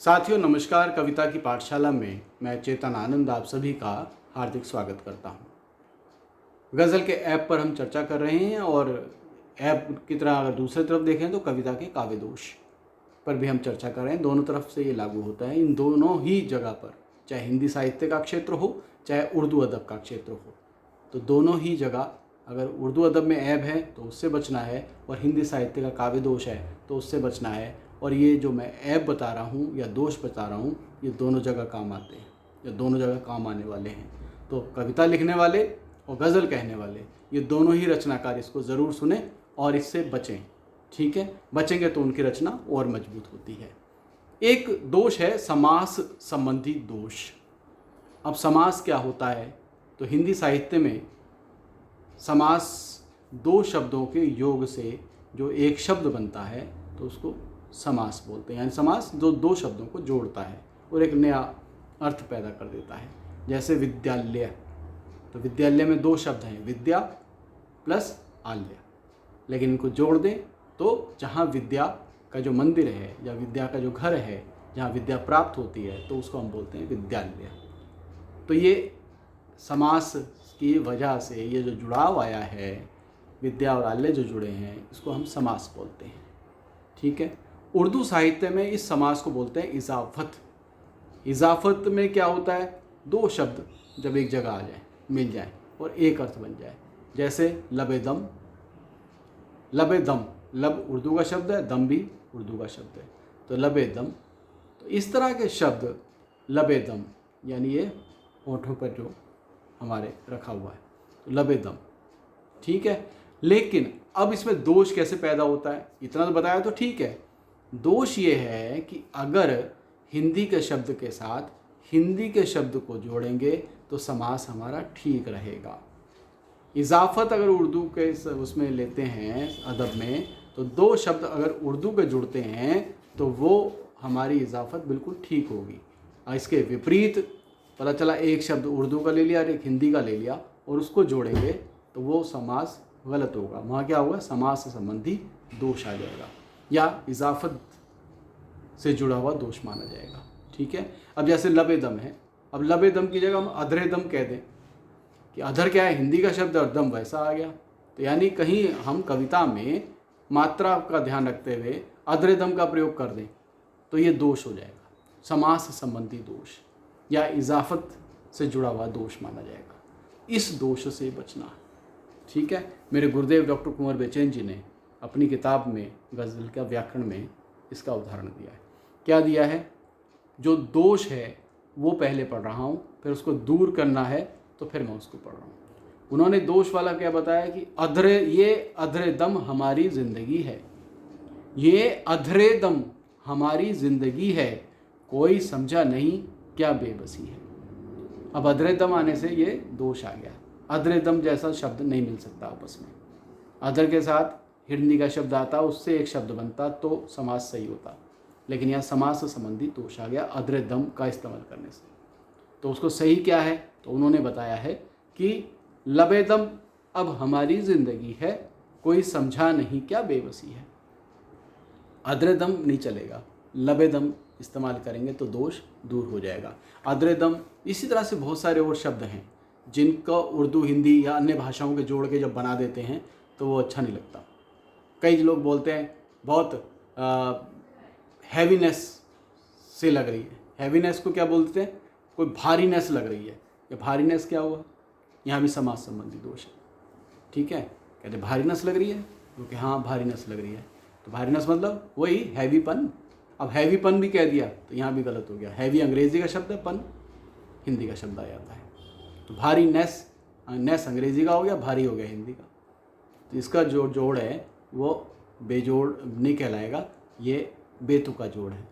साथियों नमस्कार। कविता की पाठशाला में मैं चेतन आनंद आप सभी का हार्दिक स्वागत करता हूं। गज़ल के ऐप पर हम चर्चा कर रहे हैं और ऐप की तरह अगर दूसरी तरफ देखें तो कविता के काव्य दोष पर भी हम चर्चा कर रहे हैं। दोनों तरफ से ये लागू होता है, इन दोनों ही जगह पर, चाहे हिंदी साहित्य का क्षेत्र हो चाहे उर्दू अदब का क्षेत्र हो, तो दोनों ही जगह अगर उर्दू अदब में ऐब है तो उससे बचना है और हिंदी साहित्य का काव्य दोष है तो उससे बचना है। और ये जो मैं ऐब बता रहा हूँ या दोष बता रहा हूँ, ये दोनों जगह काम आते हैं या दोनों जगह काम आने वाले हैं। तो कविता लिखने वाले और गज़ल कहने वाले ये दोनों ही रचनाकार इसको ज़रूर सुने और इससे बचें। ठीक है, बचेंगे तो उनकी रचना और मजबूत होती है। एक दोष है समास संबंधी दोष। अब समास क्या होता है? तो हिंदी साहित्य में समास दो शब्दों के योग से जो एक शब्द बनता है तो उसको समास बोलते हैं। यानी समास जो दो शब्दों को जोड़ता है और एक नया अर्थ पैदा कर देता है। जैसे विद्यालय, तो विद्यालय में दो शब्द हैं, विद्या प्लस आल्य, लेकिन इनको जोड़ दें तो जहाँ विद्या का जो मंदिर है या विद्या का जो घर है, जहाँ विद्या प्राप्त होती है, तो उसको हम बोलते हैं विद्यालय। तो ये समास की वजह से ये जो जुड़ाव आया है, विद्या और आल्य जो जुड़े हैं, इसको हम समास बोलते हैं। ठीक है, उर्दू साहित्य में इस समास को बोलते हैं इजाफत। इजाफत में क्या होता है? दो शब्द जब एक जगह आ जाए, मिल जाए और एक अर्थ बन जाए। जैसे लबे दम, लबे दम, लब उर्दू का शब्द है, दम भी उर्दू का शब्द है, तो लबे दम। तो इस तरह के शब्द लबे दम, यानी ये होठों पर जो हमारे रखा हुआ है, तो लबे दम। ठीक है, लेकिन अब इसमें दोष कैसे पैदा होता है? इतना तो बताया तो ठीक है। दोष ये है कि अगर हिंदी के शब्द के साथ हिंदी के शब्द को जोड़ेंगे तो समास हमारा ठीक रहेगा। इजाफत अगर उर्दू के उसमें लेते हैं अदब में, तो दो शब्द अगर उर्दू के जुड़ते हैं तो वो हमारी इजाफत बिल्कुल ठीक होगी। और इसके विपरीत पता चला एक शब्द उर्दू का ले लिया और एक हिंदी का ले लिया और उसको जोड़ेंगे तो वो समास गलत होगा। वहाँ क्या होगा? समास से संबंधी दोष आ जाएगा या इजाफत से जुड़ा हुआ दोष माना जाएगा। ठीक है, अब जैसे लबे दम है, अब लबे दम की जगह हम अधरे दम कह दें कि अधर क्या है? हिंदी का शब्द और दम वैसा आ गया। तो यानी कहीं हम कविता में मात्रा का ध्यान रखते हुए अधरे दम का प्रयोग कर दें तो ये दोष हो जाएगा, समास संबंधी दोष या इजाफत से जुड़ा हुआ दोष माना जाएगा। इस दोष से बचना है। ठीक है, मेरे गुरुदेव डॉक्टर कुंवर बेचैन जी ने अपनी किताब में गज़ल का व्याकरण में इसका उदाहरण दिया है। क्या दिया है? जो दोष है वो पहले पढ़ रहा हूँ, फिर उसको दूर करना है तो फिर मैं उसको पढ़ रहा हूँ। उन्होंने दोष वाला क्या बताया कि ये अधरे दम हमारी ज़िंदगी है, ये अधरे दम हमारी ज़िंदगी है, कोई समझा नहीं क्या बेबसी है। अब अधरे दम आने से ये दोष आ गया। अधरे दम जैसा शब्द नहीं मिल सकता आपस में। अधर के साथ हिंदी का शब्द आता, उससे एक शब्द बनता तो समास सही होता, लेकिन यहाँ समास संबंधी दोष आ गया अधरे दम का इस्तेमाल करने से। तो उसको सही क्या है? तो उन्होंने बताया है कि लबे दम अब हमारी ज़िंदगी है, कोई समझा नहीं क्या बेबसी है। अधरे दम नहीं चलेगा, लबे दम इस्तेमाल करेंगे तो दोष दूर हो जाएगा। अधरे दम, इसी तरह से बहुत सारे और शब्द हैं जिनका उर्दू हिंदी या अन्य भाषाओं के जोड़ के जब बना देते हैं तो वो अच्छा नहीं लगता। कई लोग बोलते हैं बहुत हैवीनेस से लग रही है। हैवीनेस को क्या बोलते हैं? कोई भारीनेस लग रही है। ये भारीनेस क्या हुआ? यहाँ भी समास संबंधी दोष है। ठीक है, कहते भारीनेस लग रही है क्योंकि हाँ भारीनेस लग रही है, तो भारीनेस मतलब वही हैवीपन। अब हैवीपन भी कह दिया तो यहाँ भी गलत हो गया। हैवी अंग्रेजी का शब्द है, पन हिंदी का शब्द आ जाता है। तो भारी नेस अंग्रेजी का हो गया, भारी हो गया हिंदी का। तो इसका जो जोड़ है वो बेजोड़ नहीं कहलाएगा, ये बेतुका जोड़ है।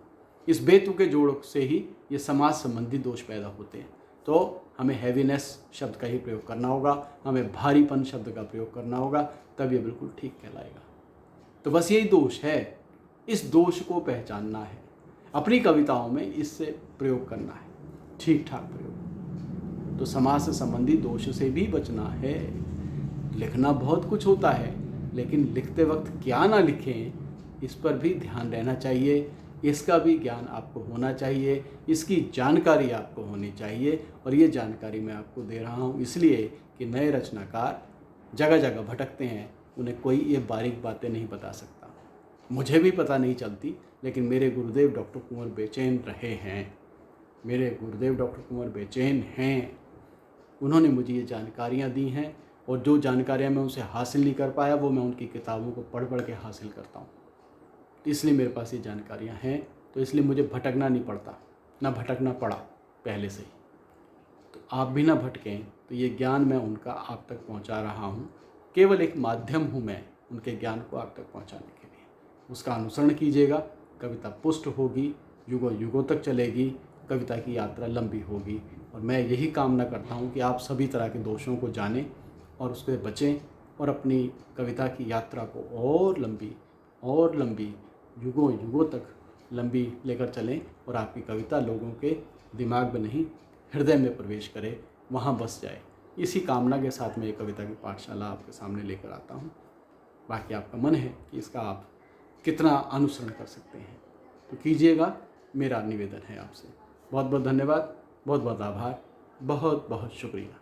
इस बेतुके जोड़ से ही ये समास संबंधी दोष पैदा होते हैं। तो हमें हैवीनेस शब्द का ही प्रयोग करना होगा, हमें भारीपन शब्द का प्रयोग करना होगा, तब ये बिल्कुल ठीक कहलाएगा। तो बस यही दोष है, इस दोष को पहचानना है, अपनी कविताओं में इससे प्रयोग करना है, ठीक ठाक प्रयोग। तो समास से संबंधी दोष से भी बचना है। लिखना बहुत कुछ होता है, लेकिन लिखते वक्त क्या ना लिखें इस पर भी ध्यान रहना चाहिए। इसका भी ज्ञान आपको होना चाहिए, इसकी जानकारी आपको होनी चाहिए। और ये जानकारी मैं आपको दे रहा हूँ इसलिए कि नए रचनाकार जगह जगह भटकते हैं, उन्हें कोई ये बारीक बातें नहीं बता सकता। मुझे भी पता नहीं चलती, लेकिन मेरे गुरुदेव डॉक्टर कुंवर बेचैन रहे हैं, मेरे गुरुदेव डॉक्टर कुंवर बेचैन हैं। उन्होंने मुझे ये जानकारियाँ दी हैं, और जो जानकारियाँ मैं उनसे हासिल नहीं कर पाया वो मैं उनकी किताबों को पढ़ पढ़ के हासिल करता हूँ। तो इसलिए मेरे पास ये जानकारियाँ हैं, तो इसलिए मुझे भटकना नहीं पड़ता, ना भटकना पड़ा पहले से ही। तो आप भी ना भटकें, तो ये ज्ञान मैं उनका आप तक पहुंचा रहा हूं, केवल एक माध्यम हूं मैं उनके ज्ञान को आप तक पहुंचाने के लिए। उसका अनुसरण कीजिएगा, कविता पुष्ट होगी, युगों युगों तक चलेगी, कविता की यात्रा लंबी होगी। और मैं यही कामना करता हूं कि आप सभी तरह के दोषों को जानें और उससे बचें, और अपनी कविता की यात्रा को और लंबी युगों युगों तक लंबी लेकर चलें, और आपकी कविता लोगों के दिमाग में नहीं हृदय में प्रवेश करे, वहाँ बस जाए। इसी कामना के साथ मैं ये कविता की पाठशाला आपके सामने लेकर आता हूँ। बाकी आपका मन है कि इसका आप कितना अनुसरण कर सकते हैं तो कीजिएगा, मेरा निवेदन है आपसे। बहुत बहुत धन्यवाद, बहुत बहुत आभार, बहुत बहुत शुक्रिया।